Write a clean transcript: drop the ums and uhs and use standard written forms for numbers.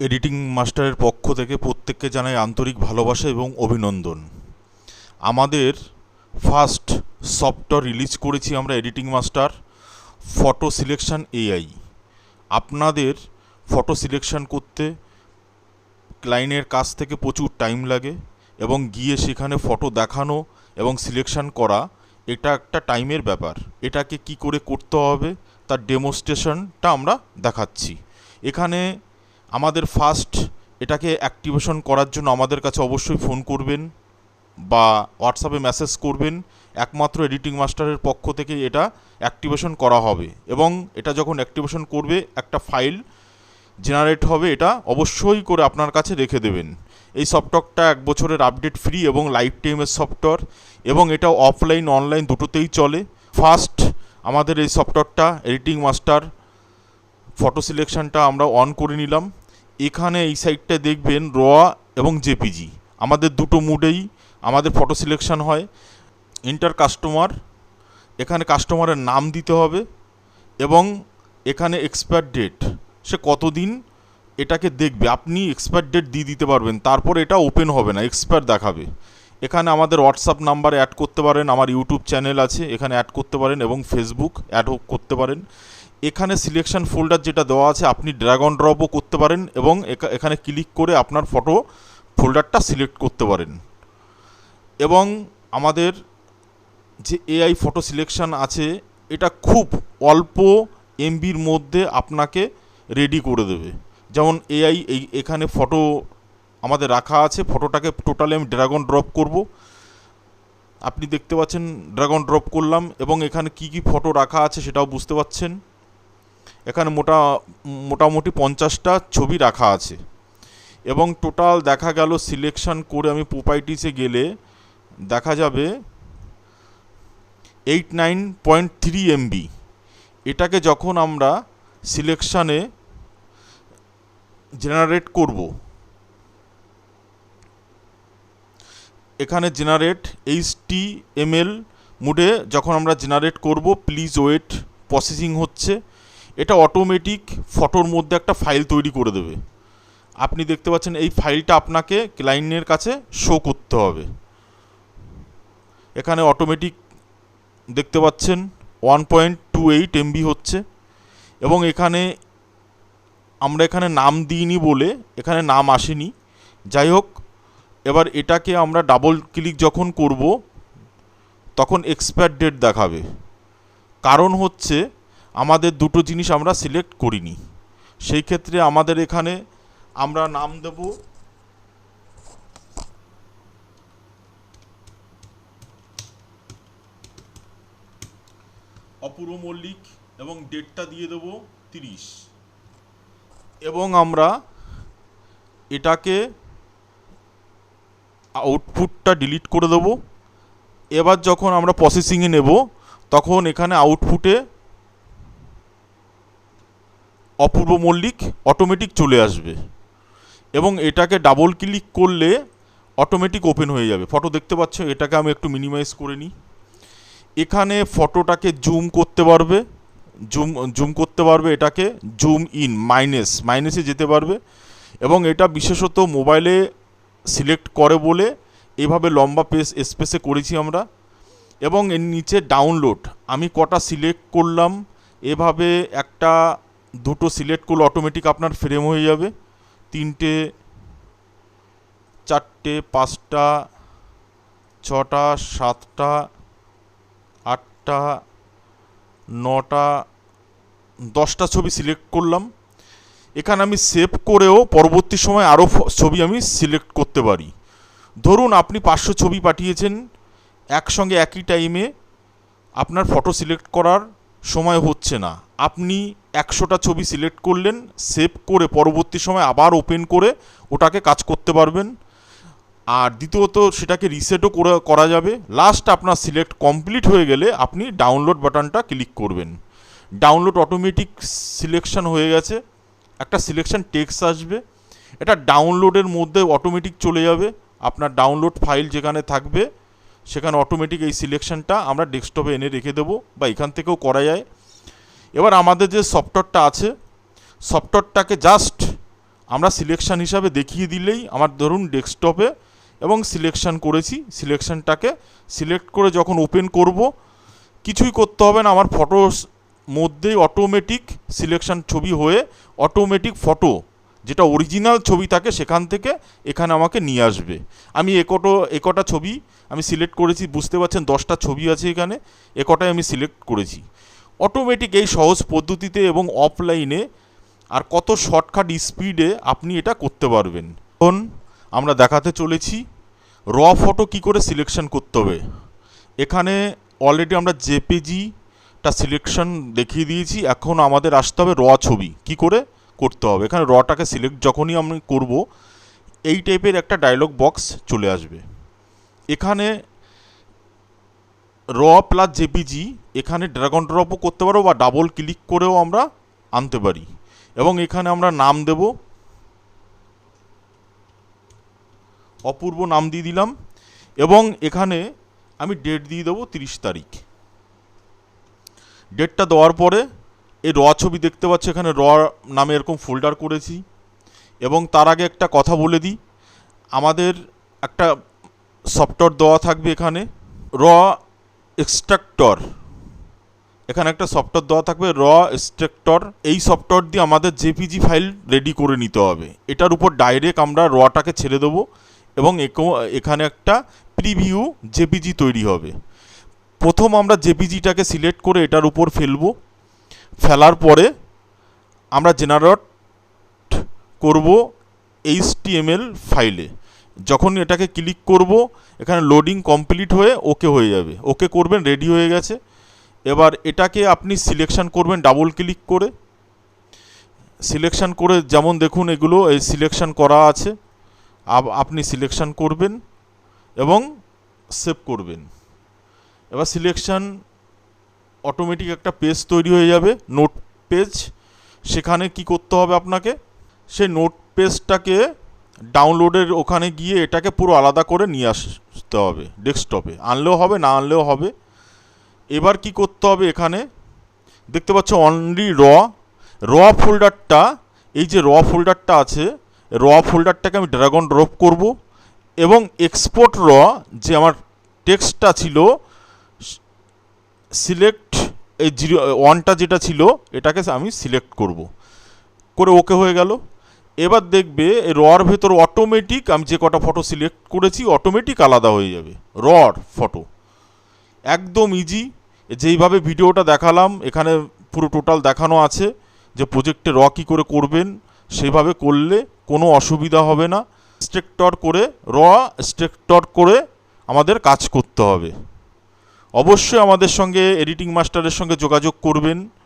Editing মাস্টারের পক্ষ থেকে প্রত্যেককে জানাই আন্তরিক ভালোবাসা এবং অভিনন্দন। আমাদের ফার্স্ট সফটওয়্যার রিলিজ করেছি আমরা editing master photo selection AI. আপনাদের ফটো সিলেকশন করতে ক্লায়েন্টের কাছ থেকে প্রচুর টাইম লাগে এবং গিয়ে সেখানে ফটো দেখানো এবং সিলেকশন করা এটা একটা টাইমের ব্যাপার। এটাকে কি করে করতে হবে তার ডেমনস্ট্রেশনটা আমরা দেখাচ্ছি এখানে। আমাদের ফার্স্ট এটাকে অ্যাক্টিভেশন করার জন্য আমাদের কাছে অবশ্যই ফোন করবেন বা হোয়াটসঅ্যাপে মেসেজ করবেন। একমাত্র এডিটিং মাস্টারের পক্ষ থেকে এটা অ্যাক্টিভেশন করা হবে এবং এটা যখন অ্যাক্টিভেশন করবে একটা ফাইল জেনারেট হবে, এটা অবশ্যই করে আপনার কাছে রেখে দেবেন। এই সফটওয়্যারটা 1 বছরের আপডেট ফ্রি এবং লাইফ টাইমের সফটওয়্যার এবং এটা অফলাইন অনলাইন দুটোতেই চলে। ফার্স্ট আমাদের এই সফটওয়্যারটা এডিটিং মাস্টার ফটো সিলেকশনটা আমরা অন করে নিলাম। এখানে এই সাইডটা দেখবেন র এবং জেপিজি, আমাদের দুটো মুডেই আমাদের ফটো সিলেকশন হয়। ইন্টার কাস্টমার, এখানে কাস্টমারের নাম দিতে হবে এবং এখানে এক্সপায়ার ডেট, সে কতদিন এটাকে দেখবে আপনি এক্সপায়ার ডেট দিয়ে দিতে পারবেন। তারপর এটা ওপেন হবে না, এক্সপায়ার দেখাবে। এখানে আমাদের হোয়াটসঅ্যাপ নাম্বার অ্যাড করতে পারেন, আমার ইউটিউব চ্যানেল আছে এখানে অ্যাড করতে পারেন এবং ফেসবুক অ্যাডও করতে পারেন। এখানে সিলেকশন ফোল্ডার যেটা দেওয়া আছে আপনি ড্র্যাগ অন ড্রপও করতে পারেন এবং এখানে ক্লিক করে আপনার ফটো ফোল্ডারটা সিলেক্ট করতে পারেন। এবং আমাদের যে এআই ফটো সিলেকশন আছে এটা খুব অল্প এমবির মধ্যে আপনাকে রেডি করে দেবে। যেমন এআই এখানে ফটো আমাদের রাখা আছে, ফটোটাকে টোটালি আমি ড্র্যাগ অন ড্রপ করব। আপনি দেখতে পাচ্ছেন ড্র্যাগ অন ড্রপ করলাম এবং এখানে কি কি ফটো রাখা আছে সেটাও বুঝতে পাচ্ছেন। এখানে মোটামুটি 50টা ছবি রাখা আছে এবং টোটাল দেখা গেল সিলেকশন করে আমি প্রপার্টিসে গেলে দেখা যাবে 89.3 এমবি। এটাকে যখন আমরা সিলেকশানে জেনারেট করব, এখানে জেনারেট HTML মুডে যখন আমরা জেনারেট করব, প্লিজ ওয়েট, প্রসেসিং হচ্ছে। এটা অটোমেটিক ফটোর মধ্যে একটা ফাইল তৈরি করে দেবে। আপনি দেখতে পাচ্ছেন এই ফাইলটা আপনাকে ক্লায়েন্টের কাছে শো করতে হবে। এখানে অটোমেটিক দেখতে পাচ্ছেন 1.28 এমবি হচ্ছে এবং এখানে আমরা এখানে নাম দিইনি বলে এখানে নাম আসেনি। যাই হোক, এবার এটাকে আমরা ডাবল ক্লিক যখন করব তখন এক্সপায়ার ডেট দেখাবে। কারণ হচ্ছে আমাদের দুটো জিনিস আমরা সিলেক্ট করিনি। সেই ক্ষেত্রে আমাদের এখানে আমরা নাম দেব অপূর্ব মল্লিক এবং ডেটটা দিয়ে দেব 30 এবং আমরা এটাকে আউটপুটটা ডিলিট করে দেব। এবার যখন আমরা প্রসেসিংয়ে নেব তখন এখানে আউটপুটে অপূর্ব মল্লিক অটোমেটিক চলে আসবে এবং এটাকে ডাবল ক্লিক করলে অটোমেটিক ওপেন হয়ে যাবে। ফটো দেখতে পাচ্ছ, এটাকে আমি একটু মিনিমাইজ করে নিই। এখানে ফটোটাকে জুম করতে পারবে, জুম করতে পারবে, এটাকে জুম ইন মাইনাসে যেতে পারবে এবং এটা বিশেষত মোবাইলে সিলেক্ট করে বলে এভাবে লম্বা স্পেসে করেছি আমরা। এবং এর নিচে ডাউনলোড আমি কটা সিলেক্ট করলাম, এভাবে একটা দুটো সিলেক্ট করলে অটোমেটিক আপনার ফ্রেম হয়ে যাবে। 3টে 4টে 5টা 6টা 7টা 8টা 9টা 10টা ছবি সিলেক্ট করলাম। এখানে আমি সেভ করেও পরবর্তী সময় আরও ছবি আমি সিলেক্ট করতে পারি। ধরুন আপনি 500 ছবি পাঠিয়েছেন, একসঙ্গে একই টাইমে আপনার ফটো সিলেক্ট করার সময় হচ্ছে না, আপনি 100টা ছবি সিলেক্ট করলেন, সেভ করে পরবর্তী সময় আবার ওপেন করে ওটাকে কাজ করতে পারবেন। আর দ্বিতীয়ত সেটাকে রিসেটও করা যাবে। লাস্ট আপনার সিলেক্ট কমপ্লিট হয়ে গেলে আপনি ডাউনলোড বাটনটা ক্লিক করবেন। ডাউনলোড অটোমেটিক সিলেকশন হয়ে গেছে, একটা সিলেকশন টেক্সট আসবে, এটা ডাউনলোডের মধ্যে অটোমেটিক চলে যাবে। আপনার ডাউনলোড ফাইল যেখানে থাকবে সেখানে অটোমেটিক এই সিলেকশনটা আমরা ডেস্কটপে এনে রেখে দেবো বা এখান থেকেও করা যায়। এবার আমাদের যে সফটওয়্যারটা আছে, সফটওয়্যারটাকে জাস্ট আমরা সিলেকশান হিসাবে দেখিয়ে দিলেই আমার ধরুন ডেস্কটপে এবং সিলেকশান করেছি, সিলেকশানটাকে সিলেক্ট করে যখন ওপেন করব কিছুই করতে হবে না, আমার ফটোর মধ্যেই অটোমেটিক সিলেকশান ছবি হয়ে অটোমেটিক ফটো যেটা অরিজিনাল ছবি থাকে সেখান থেকে এখানে আমাকে নিয়ে আসবে। আমি একটা ছবি আমি সিলেক্ট করেছি, বুঝতে পারছেন 10টা ছবি আছে এখানে, একটাই আমি সিলেক্ট করেছি। অটোমেটিক এই সহজ পদ্ধতিতে এবং অফলাইনে আর কত শর্টকাট স্পিডে আপনি এটা করতে পারবেন। এখন আমরা দেখাতে চলেছি র ফটো কি করে সিলেকশন করতে হবে। এখানে অলরেডি আমরা জেপিজিটা সিলেকশন দেখিয়ে দিয়েছি, এখন আমাদের আসতে হবে র ছবি কি করে করতে হবে। এখানে রটাকে সিলেক্ট যখনই আমি করব এই টাইপের একটা ডায়লগ বক্স চলে আসবে। এখানে র প্লাস জেপিজি এখানে ড্র্যাগ অ্যান্ড ড্রপও করতে পারবো বা ডাবল ক্লিক করেও আমরা আনতে পারি। এবং এখানে আমরা নাম দেব, অপূর্ব নাম দিয়ে দিলাম এবং এখানে আমি ডেট দিয়ে দেবো 30 তারিখ। ডেটটা দেওয়ার পরে এই র ছবি দেখতে পাচ্ছি, এখানে র নামে এরকম ফোল্ডার করেছি। এবং তার আগে একটা কথা বলে দিই, আমাদের একটা সফটওয়্যার দেওয়া থাকবে এখানে র এক্সট্রাক্টর, এখানে একটা সফটওয়্যার দেওয়া থাকবে র এক্সট্রাক্টর। এই সফটওয়্যার দিয়ে আমাদের জেপিজি ফাইল রেডি করে নিতে হবে। এটার উপর ডাইরেক্ট আমরা রটাকে ছেড়ে দেবো এবং এখানে একটা প্রিভিউ জেপিজি তৈরি হবে। প্রথম আমরা জেপিজিটাকে সিলেক্ট করে এটার উপর ফেলবো, ফেলার পরে আমরা জেনারেট করব HTML ফাইলে। যখন এটাকে ক্লিক করব এখানে লোডিং কমপ্লিট হয়ে ওকে হয়ে যাবে, ওকে করবেন, রেডি হয়ে গেছে। এবার এটাকে আপনি সিলেকশন করবেন ডাবল ক্লিক করে, সিলেকশন করে যেমন দেখুন এগুলো এই সিলেকশন করা আছে, আপনি সিলেকশন করবেন এবং সেভ করবেন। এবার সিলেকশন অটোমেটিক একটা পেজ তৈরি হয়ে যাবে, নোট পেজ। সেখানে কি করতে হবে আপনাকে, সেই নোট পেজটাকে ডাউনলোডের ওখানে গিয়ে এটাকে পুরো আলাদা করে নিয়ে আসতে হবে ডেস্কটপে, আনলেও হবে না আনলেও হবে। এবার কি করতে হবে, এখানে দেখতে পাচ্ছ অনলি র ফোল্ডারটা, এই যে র ফোল্ডারটা আছে র ফোল্ডারটাকে আমি ড্র্যাগ অ্যান্ড ড্রপ করব এবং এক্সপোর্ট র যে আমার টেক্সটটা ছিল সিলেক্ট এই 01টা যেটা ছিল এটাকে আমি সিলেক্ট করব, করে ওকে হয়ে গেল। এবার দেখবে এই রর ভেতর অটোমেটিক আমি যে কটা ফটো সিলেক্ট করেছি অটোমেটিক আলাদা হয়ে যাবে রর ফটো। একদম ইজি, যেইভাবে ভিডিওটা দেখালাম এখানে পুরো টোটাল দেখানো আছে যে প্রজেক্টে র কী করে করবেন, সেভাবে করলে কোনো অসুবিধা হবে না। স্ট্রাকচার করে র স্ট্রাকচার করে আমাদের কাজ করতে হবে। অবশ্যই আমাদের সঙ্গে এডিটিং মাস্টারের সঙ্গে যোগাযোগ করবেন।